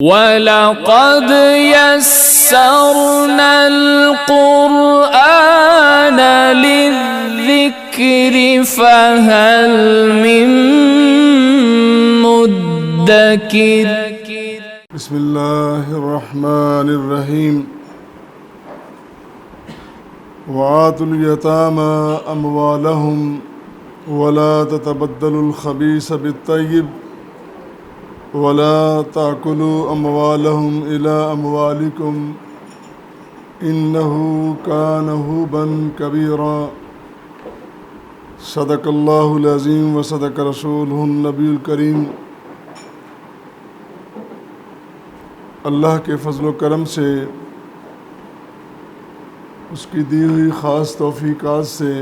وَلَقَدْ يَسَّرْنَا الْقُرْآنَ لِلذِّكْرِ فَهَلْ مِن مُّدَّكِرٍ بسم اللہ الرحمن الرحیم وآتوا اليتامى أموالهم ولا تتبدلوا الخبيث بالطيب ولا تأكلوا أموالهم إلى أموالكم إنه كان حوبا كبيرا صدق اللہ العظیم وصدق رسولہ النبی الکریم۔ اللہ کے فضل و کرم سے، اس کی دی ہوئی خاص توفیقات سے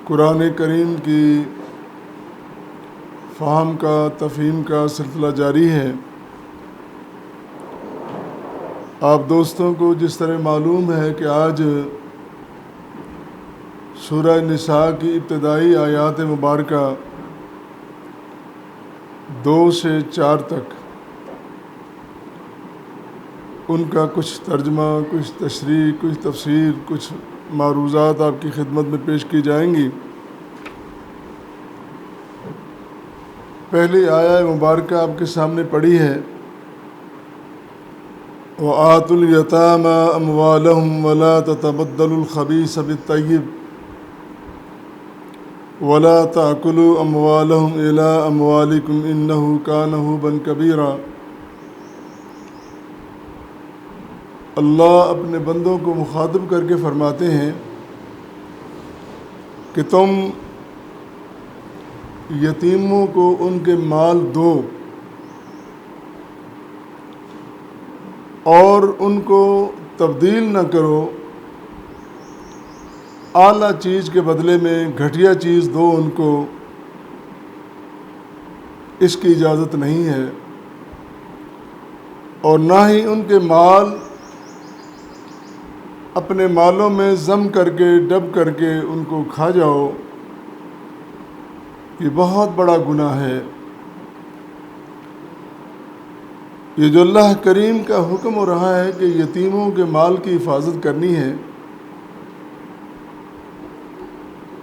قرآن کریم کی فہم کا تفہیم کا سلسلہ جاری ہے۔ آپ دوستوں کو جس طرح معلوم ہے کہ آج سورہ نساء کی ابتدائی آیات مبارکہ 2 سے 4 تک ان کا کچھ ترجمہ، کچھ تشریح، کچھ تفسیر، کچھ معروضات آپ کی خدمت میں پیش کی جائیں گی۔ پہلی آیہ مبارکہ آپ کے سامنے پڑھی ہے، وَآتُوا الْيَتَامَى أَمْوَالَهُمْ وَلَا تَتَبَدَّلُوا الْخَبِيثَ بِالطَّيِّبِ وَلَا تَأْكُلُوا أَمْوَالَهُمْ إِلَىٰ أَمْوَالِكُمْ إِنَّهُ كَانَ حُوبًا كَبِيرًا۔ اللہ اپنے بندوں کو مخاطب کر کے فرماتے ہیں کہ تم یتیموں کو ان کے مال دو اور ان کو تبدیل نہ کرو، اعلیٰ چیز کے بدلے میں گھٹیا چیز دو ان کو، اس کی اجازت نہیں ہے، اور نہ ہی ان کے مال اپنے مالوں میں ضم کر کے ڈب کر کے ان کو کھا جاؤ، یہ بہت بڑا گناہ ہے۔ یہ جو اللہ کریم کا حکم ہو رہا ہے کہ یتیموں کے مال کی حفاظت کرنی ہے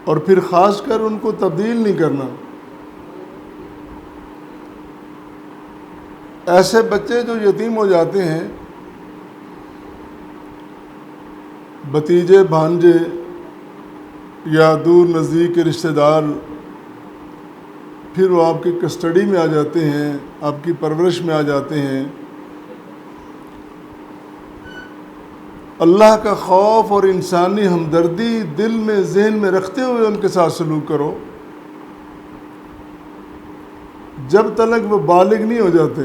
اور پھر خاص کر ان کو تبدیل نہیں کرنا۔ ایسے بچے جو یتیم ہو جاتے ہیں، بھتیجے بھانجے یا دور نزدیک کے رشتہ دار، پھر وہ آپ کی کسٹڈی میں آ جاتے ہیں، آپ کی پرورش میں آ جاتے ہیں۔ اللہ کا خوف اور انسانی ہمدردی دل میں ذہن میں رکھتے ہوئے ان کے ساتھ سلوک کرو۔ جب تک وہ بالغ نہیں ہو جاتے،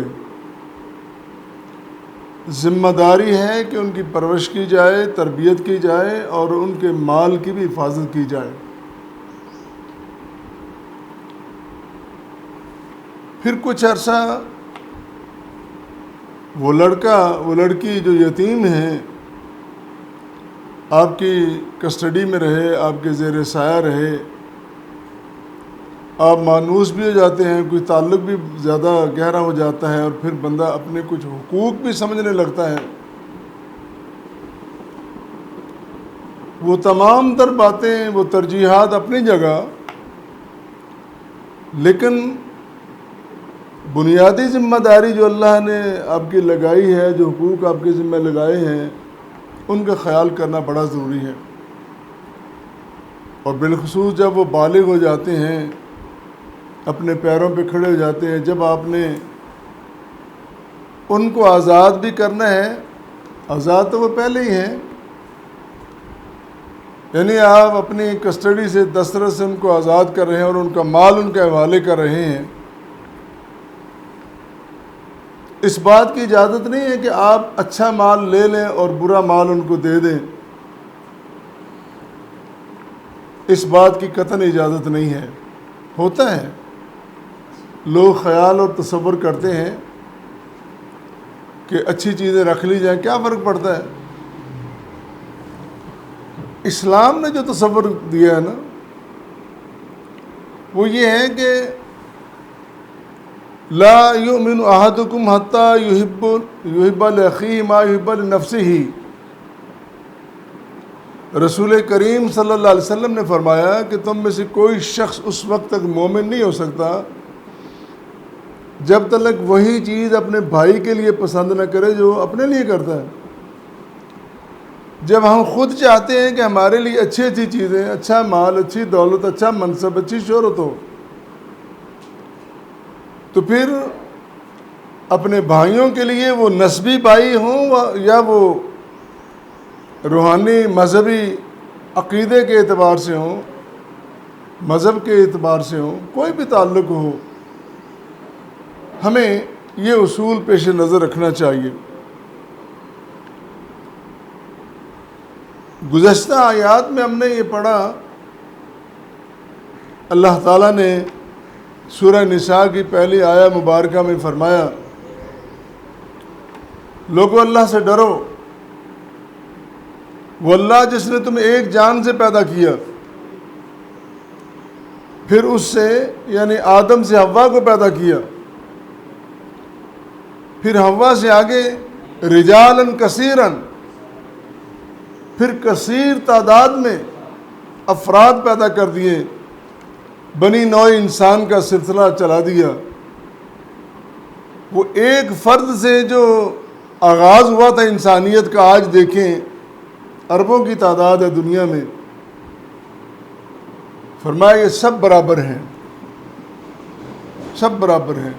ذمہ داری ہے کہ ان کی پرورش کی جائے، تربیت کی جائے اور ان کے مال کی بھی حفاظت کی جائے۔ پھر کچھ عرصہ وہ لڑکی جو یتیم ہیں آپ کی کسٹڈی میں رہے، آپ کے زیر سایہ رہے، آپ مانوس بھی ہو جاتے ہیں، کوئی تعلق بھی زیادہ گہرا ہو جاتا ہے، اور پھر بندہ اپنے کچھ حقوق بھی سمجھنے لگتا ہے۔ وہ تمام تر باتیں، وہ ترجیحات اپنی جگہ، لیکن بنیادی ذمہ داری جو اللہ نے آپ کی لگائی ہے، جو حقوق آپ کے ذمہ لگائے ہیں، ان کا خیال کرنا بڑا ضروری ہے۔ اور بالخصوص جب وہ بالغ ہو جاتے ہیں، اپنے پیروں پہ کھڑے ہو جاتے ہیں، جب آپ نے ان کو آزاد بھی کرنا ہے، آزاد تو وہ پہلے ہی ہیں، یعنی آپ اپنی کسٹڈی سے دسترس سے ان کو آزاد کر رہے ہیں اور ان کا مال ان کے حوالے کر رہے ہیں۔ اس بات کی اجازت نہیں ہے کہ آپ اچھا مال لے لیں اور برا مال ان کو دے دیں، اس بات کی قطعاً اجازت نہیں ہے۔ ہوتا ہے لوگ خیال اور تصور کرتے ہیں کہ اچھی چیزیں رکھ لی جائیں، کیا فرق پڑتا ہے۔ اسلام نے جو تصور دیا ہے نا، وہ یہ ہے کہ لا یؤمن احدکم حتی یحب لاخیہ ما یحب لنفسہ۔ رسول کریم صلی اللہ علیہ وسلم نے فرمایا کہ تم میں سے کوئی شخص اس وقت تک مومن نہیں ہو سکتا جب تک وہی چیز اپنے بھائی کے لیے پسند نہ کرے جو اپنے لیے کرتا ہے۔ جب ہم خود چاہتے ہیں کہ ہمارے لیے اچھی اچھی چیزیں، اچھا مال، اچھی دولت، اچھا منصب، اچھی شہرت ہو، تو پھر اپنے بھائیوں کے لیے وہ نسبی بھائی ہوں یا وہ روحانی مذہبی عقیدے کے اعتبار سے ہوں، مذہب کے اعتبار سے ہوں، کوئی بھی تعلق ہو، ہمیں یہ اصول پیش نظر رکھنا چاہیے۔ گزشتہ آیات میں ہم نے یہ پڑھا، اللہ تعالیٰ نے سورہ نساء کی پہلی آیہ مبارکہ میں فرمایا، لوگو اللہ سے ڈرو، وہ اللہ جس نے تمہیں ایک جان سے پیدا کیا، پھر اس سے یعنی آدم سے حوا کو پیدا کیا، پھر حوا سے آگے رجالاً کثیراً، پھر کثیر تعداد میں افراد پیدا کر دیے، بنی نوع انسان کا سلسلہ چلا دیا۔ وہ ایک فرد سے جو آغاز ہوا تھا انسانیت کا، آج دیکھیں اربوں کی تعداد ہے دنیا میں۔ فرمایا یہ سب برابر ہیں، سب برابر ہیں،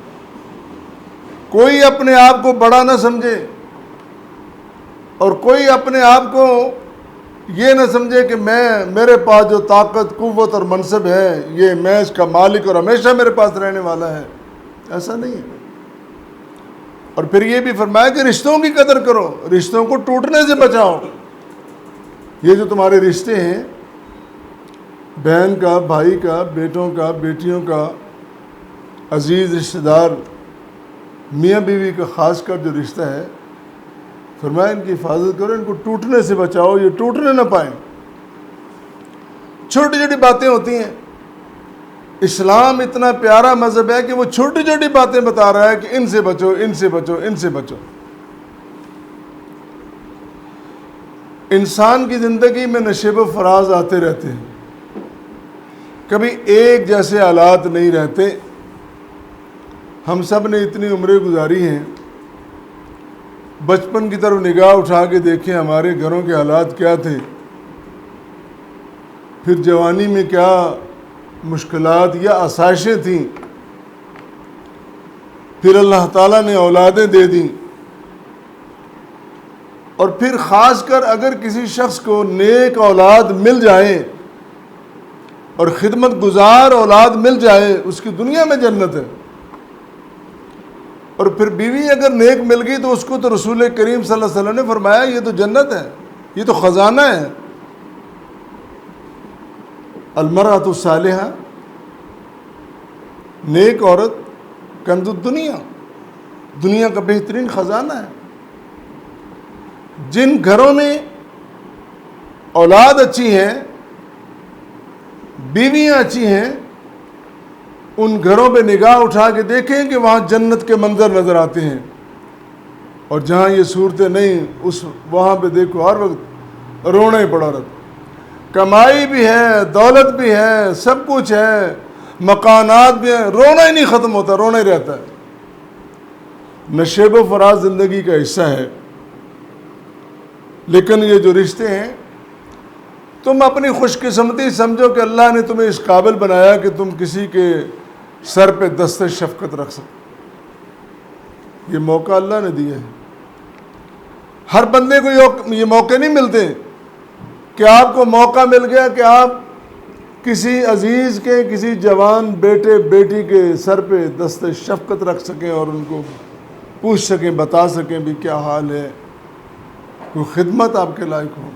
کوئی اپنے آپ کو بڑا نہ سمجھے اور کوئی اپنے آپ کو یہ نہ سمجھے کہ میرے پاس جو طاقت، قوت اور منصب ہے یہ میں اس کا مالک اور ہمیشہ میرے پاس رہنے والا ہے، ایسا نہیں ہے۔ اور پھر یہ بھی فرمایا کہ رشتوں کی قدر کرو، رشتوں کو ٹوٹنے سے بچاؤ۔ یہ جو تمہارے رشتے ہیں، بہن کا، بھائی کا، بیٹوں کا، بیٹیوں کا، عزیز رشتہ دار، میاں بیوی کا خاص کر جو رشتہ ہے، فرمایا ان کی حفاظت کرو، ان کو ٹوٹنے سے بچاؤ، یہ ٹوٹنے نہ پائیں۔ چھوٹی چھوٹی باتیں ہوتی ہیں، اسلام اتنا پیارا مذہب ہے کہ وہ چھوٹی چھوٹی باتیں بتا رہا ہے کہ ان سے بچو، ان سے بچو، ان سے بچو۔ انسان کی زندگی میں نشیب و فراز آتے رہتے ہیں، کبھی ایک جیسے حالات نہیں رہتے۔ ہم سب نے اتنی عمریں گزاری ہیں، بچپن کی طرف نگاہ اٹھا کے دیکھیں ہمارے گھروں کے حالات کیا تھے، پھر جوانی میں کیا مشکلات یا آسائشیں تھیں، پھر اللہ تعالیٰ نے اولادیں دے دیں، اور پھر خاص کر اگر کسی شخص کو نیک اولاد مل جائے اور خدمت گزار اولاد مل جائے، اس کی دنیا میں جنت ہے۔ اور پھر بیوی اگر نیک مل گئی تو اس کو تو رسول کریم صلی اللہ علیہ وسلم نے فرمایا یہ تو جنت ہے، یہ تو خزانہ ہے۔ المرأۃ الصالحہ، نیک عورت، کنز الدنیا، دنیا کا بہترین خزانہ ہے۔ جن گھروں میں اولاد اچھی ہے، بیویاں اچھی ہیں، ان گھروں پہ نگاہ اٹھا کے دیکھیں کہ وہاں جنت کے منظر نظر آتے ہیں، اور جہاں یہ صورتیں نہیں، وہاں پہ دیکھو ہر وقت رونا ہی پڑا رہتا۔ کمائی بھی ہے، دولت بھی ہے، سب کچھ ہے، مکانات بھی ہیں، رونا ہی نہیں ختم ہوتا، رونا ہی رہتا ہے۔ نشیب و فراز زندگی کا حصہ ہے، لیکن یہ جو رشتے ہیں، تم اپنی خوش قسمتی سمجھو کہ اللہ نے تمہیں اس قابل بنایا کہ تم کسی کے سر پہ دست شفقت رکھ سکو۔ یہ موقع اللہ نے دیا ہے، ہر بندے کو یہ موقع نہیں ملتے کہ آپ کو موقع مل گیا کہ آپ کسی عزیز کے، کسی جوان بیٹے بیٹی کے سر پہ دست شفقت رکھ سکیں اور ان کو پوچھ سکیں، بتا سکیں بھی کیا حال ہے، کوئی خدمت آپ کے لائق ہو۔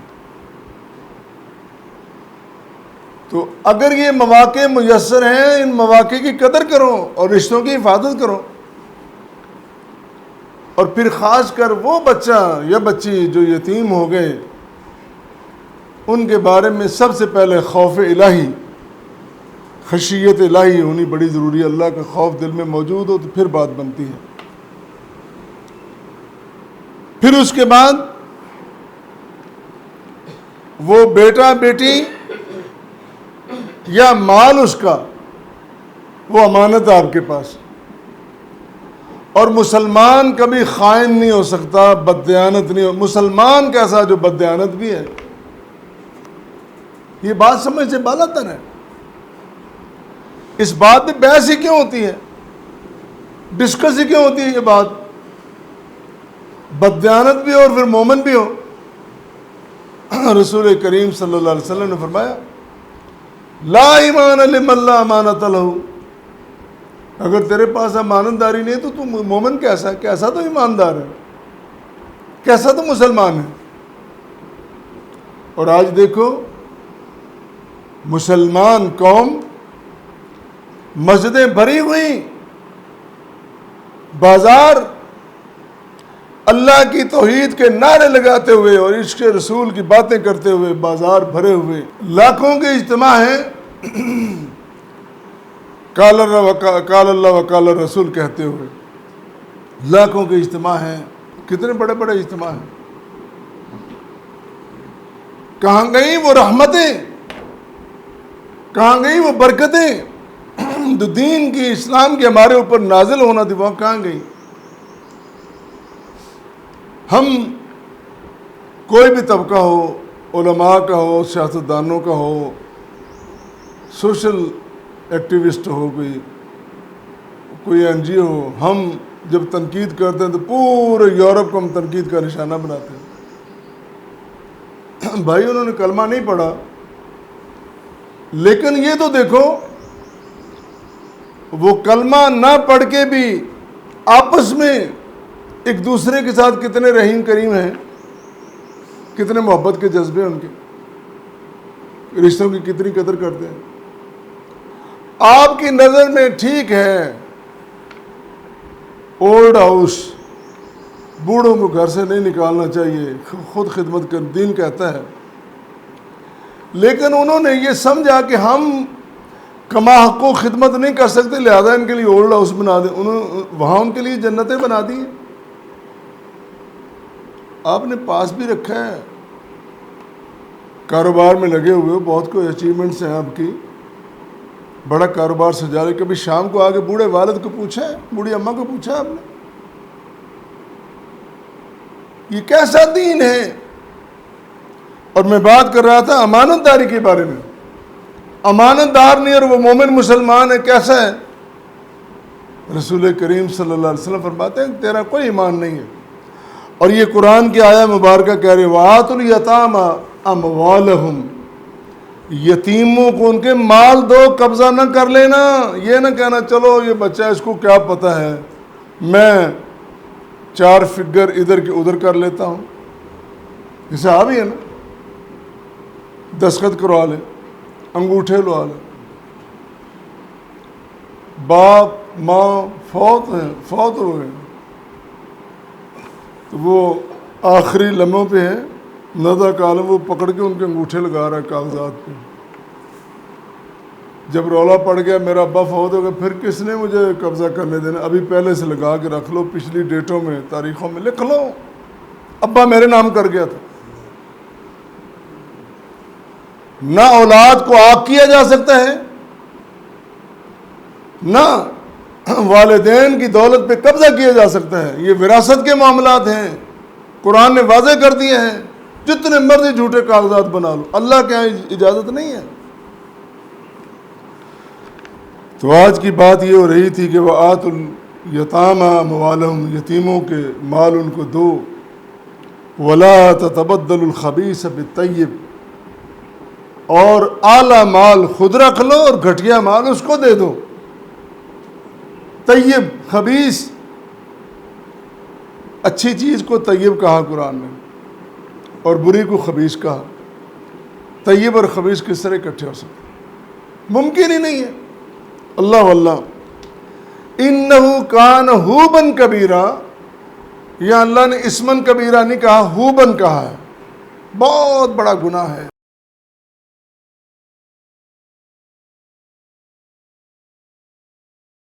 تو اگر یہ مواقع میسر ہیں، ان مواقع کی قدر کرو اور رشتوں کی حفاظت کرو۔ اور پھر خاص کر وہ بچہ یا بچی جو یتیم ہو گئے، ان کے بارے میں سب سے پہلے خوف الہی، خشیت الہی ہونی بڑی ضروری ہے. اللہ کا خوف دل میں موجود ہو تو پھر بات بنتی ہے. پھر اس کے بعد وہ بیٹا بیٹی یا مال اس کا وہ امانت ہے آپ کے پاس، اور مسلمان کبھی خائن نہیں ہو سکتا، بددیانت نہیں ہو. مسلمان کیسا جو بددیانت بھی ہے. یہ بات سمجھ سے بالا تر ہے. اس بات پہ بحث ہی کیوں ہوتی ہے، ڈسکس ہی کیوں ہوتی ہے یہ بات. بددیانت بھی ہو اور پھر مومن بھی ہو. رسول کریم صلی اللہ علیہ وسلم نے فرمایا لا ایمان لمن لا امانت لہ. اگر تیرے پاس امانت داری نہیں تو تم مومن کیسا ہے؟ کیسا تو ایماندار ہے، کیسا تو مسلمان ہے. اور آج دیکھو مسلمان قوم مسجدیں بھری ہوئی، بازار اللہ کی توحید کے نعرے لگاتے ہوئے اور عشق رسول کی باتیں کرتے ہوئے بازار بھرے ہوئے، لاکھوں کے اجتماع ہیں. قال اللہ و قال الرسول کہتے ہوئے لاکھوں کے اجتماع ہیں. کتنے بڑے بڑے اجتماع ہیں. کہاں گئی وہ رحمتیں، کہاں گئی وہ برکتیں جو دین کی اسلام کے ہمارے اوپر نازل ہونا تھی، وہاں کہاں گئی. ہم کوئی بھی طبقہ ہو، علماء کا ہو، سیاستدانوں کا ہو، سوشل ایکٹیوسٹ ہو، کوئی این جی او ہو، ہم جب تنقید کرتے ہیں تو پورے یورپ کو ہم تنقید کا نشانہ بناتے ہیں. بھائی انہوں نے کلمہ نہیں پڑھا، لیکن یہ تو دیکھو وہ کلمہ نہ پڑھ کے بھی آپس میں ایک دوسرے کے ساتھ کتنے رحیم کریم ہیں، کتنے محبت کے جذبے ان کے، رشتوں کی کتنی قدر کرتے ہیں. آپ کی نظر میں ٹھیک ہے اولڈ ہاؤس، بوڑھوں کو گھر سے نہیں نکالنا چاہیے، خود خدمت کر دین کہتا ہے، لیکن انہوں نے یہ سمجھا کہ ہم کما حق کو خدمت نہیں کر سکتے، لہذا ان کے لیے اولڈ ہاؤس بنا دیں. وہاں ان کے لیے جنتیں بنا دی. آپ نے پاس بھی رکھا ہے، کاروبار میں لگے ہوئے ہو، بہت کوئی اچیومنٹس ہیں آپ کی، بڑا کاروبار سجا رہے. کبھی شام کو آگے بوڑھے والد کو پوچھا ہے، بوڑھی اماں کو پوچھا آپ نے یہ کیسا دین ہے. اور میں بات کر رہا تھا امانت داری کے بارے میں. امانت دار نہیں اور وہ مومن مسلمان ہے، کیسا ہے. رسول کریم صلی اللہ علیہ وسلم فرماتے ہیں تیرا کوئی ایمان نہیں ہے. اور یہ قرآن کی آیہ مبارکہ کہہ رہے وَآتُوا الْيَتَامَى أَمْوَالَهُمْ، یتیموں کو ان کے مال دو، قبضہ نہ کر لینا. یہ نہ کہنا چلو یہ بچہ اس کو کیا پتہ ہے، میں 4 فگر ادھر کے ادھر کر لیتا ہوں. جیسے آپ ہی ہے نا، دستخط کروا لے، انگوٹھے لوا لے. باپ ماں فوت ہو گئے تو وہ آخری لمحوں پہ ہیں، ندا کالم وہ پکڑ کے ان کے انگوٹھے لگا رہا ہے کاغذات پہ. جب رولا پڑ گیا میرا ابا فوت ہو گیا، پھر کس نے مجھے قبضہ کرنے دینا، ابھی پہلے سے لگا کے رکھ لو، پچھلی ڈیٹوں میں تاریخوں میں لکھ لو ابا میرے نام کر گیا تھا. نہ اولاد کو آگ کیا جا سکتا ہے، نہ والدین کی دولت پہ قبضہ کیا جا سکتا ہے. یہ وراثت کے معاملات ہیں، قرآن نے واضح کر دیے ہیں. جتنے مرضی جھوٹے کاغذات بنا لو، اللہ کے یہاں اجازت نہیں ہے. تو آج کی بات یہ ہو رہی تھی کہ وَآتُوا الْيَتَامَى أَمْوَالَهُمْ، یتیموں کے مال ان کو دو. وَلَا تَتَبَدَّلُوا الْخَبِيثَ بِالطَّيِّبِ، اور اعلیٰ مال خود رکھ لو اور گھٹیا مال اس کو دے دو. طیب خبیث، اچھی چیز کو طیب کہا قرآن نے اور بری کو خبیث کہا. طیب اور خبیث کس طرح اکٹھے ہو سکتے، ممکن ہی نہیں ہے. اللہ واللہ انہو کان ہوبن کبیرہ، یا اللہ نے اسمن کبیرہ نہیں کہا، ہوبن کہا ہے. بہت بڑا گناہ ہے.